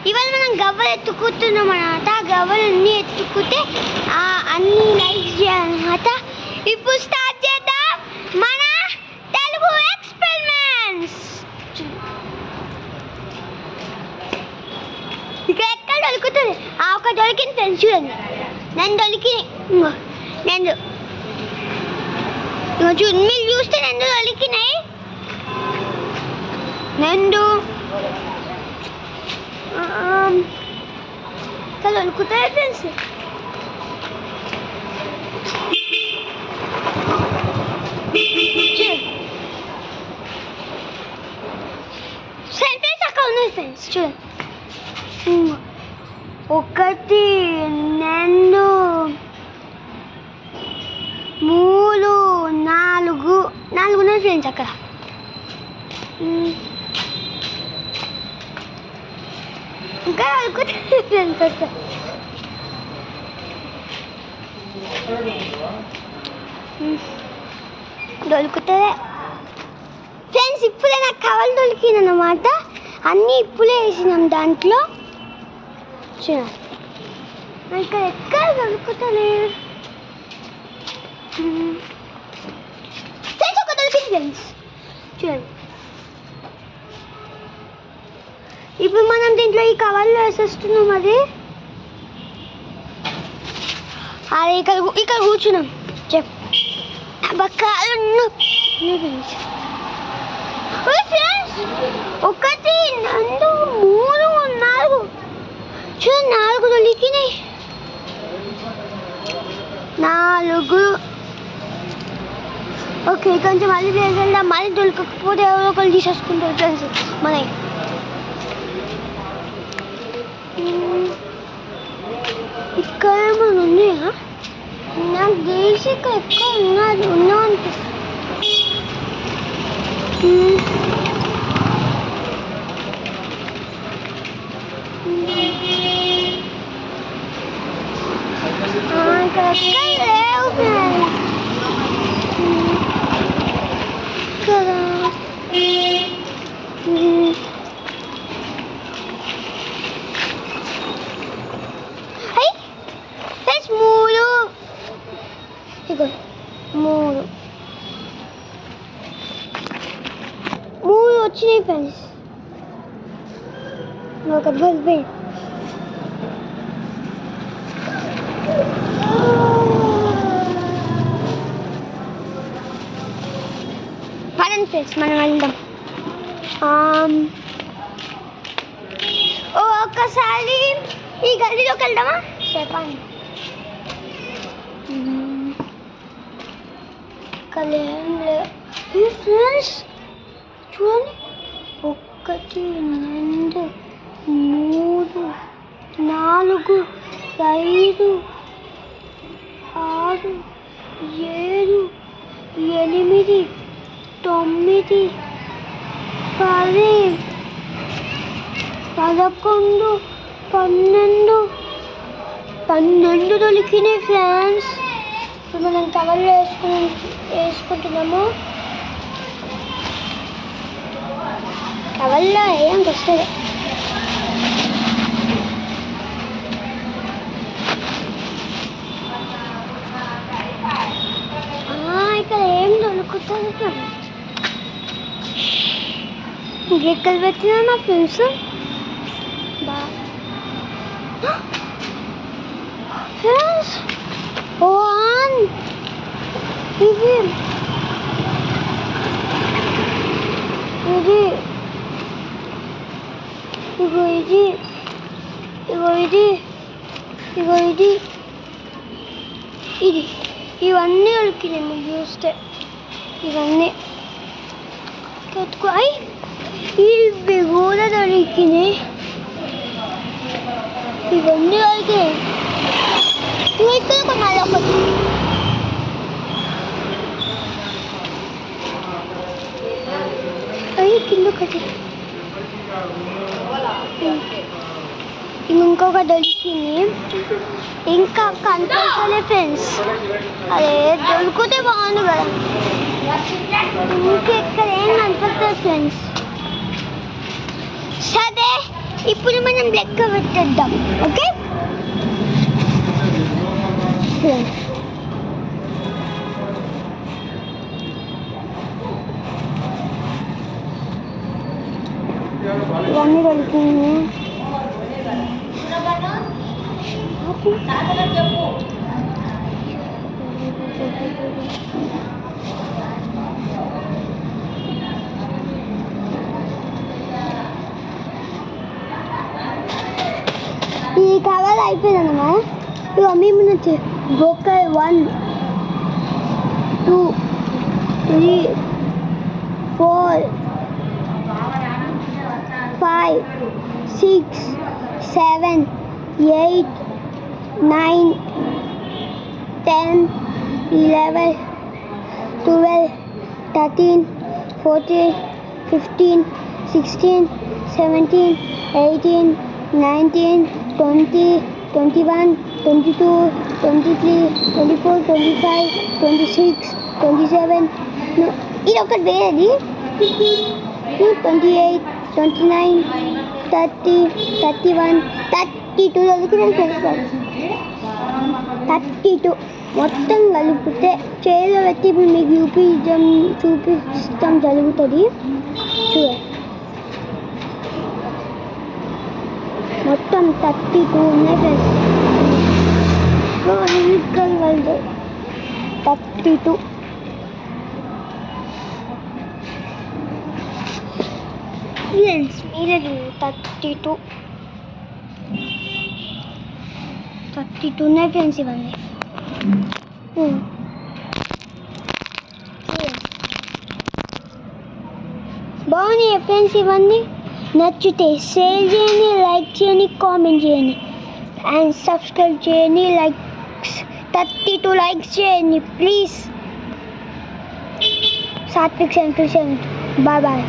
ఇవాళ మనం గవ్వలు ఎత్తుకుతున్నాం అన్నమాట. గవ్వలన్నీ ఎత్తుకుంటే అన్ని లైక్స్ చేయాలన్నమాట. ఇప్పుడు స్టార్ట్ చేద్దాం మన తెలుగు ఎక్స్పెరిమెంట్స్. ఇక్కడ ఎక్కడ దొరుకుతుంది? ఒక దొరికింది ఫ్రెండ్స్, చూడండి. నేను దొరికి నేను చూడండి, మీరు చూస్తే రెండు దొరికినాయి. రెండు దొరుకుతాయి ఫ్రెండ్స్. సెంటెన్స్ అక్కడ ఉన్నాయి ఫ్రెండ్స్, చూడండి. ఒకటి, రెండు, మూడు, నాలుగు ఉన్నాయి ఫ్రెండ్స్ అక్కడ. ఇంకా దొరుకుతుంది ఫ్రెండ్స్ అక్కడ. దొరుకుతుంది ఫ్రెండ్స్. ఇప్పుడే నాకు కవలు దొరికింది అన్నమాట. అన్నీ ఇప్పుడే వేసినాం దాంట్లో. చూడండి ఇక్కడ ఎక్కడ దొరుకుతుంది ఫ్రెండ్స్. ఒక దొరికింది ఫ్రెండ్స్, చూడండి. ఇప్పుడు మనం దీంట్లో ఈ కవర్లో వేసేస్తున్నాం. అది ఇక్కడ కూర్చున్నాం. ఫ్రెండ్స్ ఒకటి, రెండు, మూడు, నాలుగు. చూడండి, 4 దొరికినాయి. 4. ఓకే, కొంచెం మళ్ళీ వేసేద్దాం. మళ్ళీ దొరకకపోతే ఎవరో ఒకరు తీసేసుకుంటారు ఫ్రెండ్స్ మనకి. ఇక్కడ ఏమైనా ఉన్నాయా? నాకు తెలిసి ఇక్కడ ఎక్కడ ఉన్నావు అనిపిస్తుంది. ఇక్కడ ఎక్కడ లేవు ఫ్రెండ్స్. కదా ఫ్రెండ్స్, 3. ఇగో 3 వచ్చినాయి ఫ్రెండ్స్. ఒకటి వెళ్ళిపోయి. పదండి ఫ్రెండ్స్, మనం వెళ్దాం. ఒక్కసారి ఈ గదిలోకి వెళ్దామా? చెప్పండి. ఇక్కడ ఏం లేదు ఫ్రెండ్స్, చూడండి. 1, 2, 3, 4, 5, 6, 7, 8, 9, 10, 11, 12 దొరికినాయి ఫ్రెండ్స్. ఇప్పుడు మనం కవర్లో వేసుకుంటున్నాము. కవర్లో వేయడానికి వస్తుంది. ఇక్కడ ఏం దొరుకుతుంది ఫ్రెండ్స్. ఇంకెక్కడ పెట్టినా నా ఫ్రెండ్స్. ఫ్రెండ్స్ ఇది ఇవన్నీ దొరికినాయి. మీరు చూస్తే ఇవన్నీ ఇవి కూడా దొరికినాయి. ఇవన్నీ దొరికినాయి. ఇక్కడ కొనాలి ఒకటి. కింద ఒకటి, ఇంకొక దొరికింది. ఇంకా కనిపించలే ఫ్రెండ్స్. అదే దొరికితే బాగుంది కదా. ఇంకెక్కడ ఏం కనిపిస్తుంది ఫ్రెండ్స్. సరే ఇప్పుడు మనం లెక్క పెట్టేద్దాం. ఓకే ఇవన్నీ దొరికింది. ఈ కవర్ అయిపోయిందమ్మా. ఇక మేము ఒక 1 2 3 4 5 6 7 8 9 10 11 12 13 14 15 16 17 18 19 20 21 22 23 24 25 26 27 ఇది ఒకటి వేరేది 28 29 30 31 32 32 మొత్తం కలిపితే చేతిలో పెట్టి ఇప్పుడు మీకు చూపిస్తాం జరుగుతుంది. చూడండి మొత్తం 32 ఉన్నాయి ఫ్రెండ్స్. 32 ఫ్రెండ్స్ మీరే 32 ఉన్నాయి ఫ్రెండ్స్ ఇవన్నీ. బాగున్నాయి ఫ్రెండ్స్ ఇవన్నీ. నచ్చితే షేర్ చేయండి, లైక్ చేయండి, కామెంట్ చేయండి అండ్ సబ్స్క్రైబ్ చేయండి. 32 లైక్స్ చేయండి ప్లీజ్. సాత్విక్ 727. Bye bye.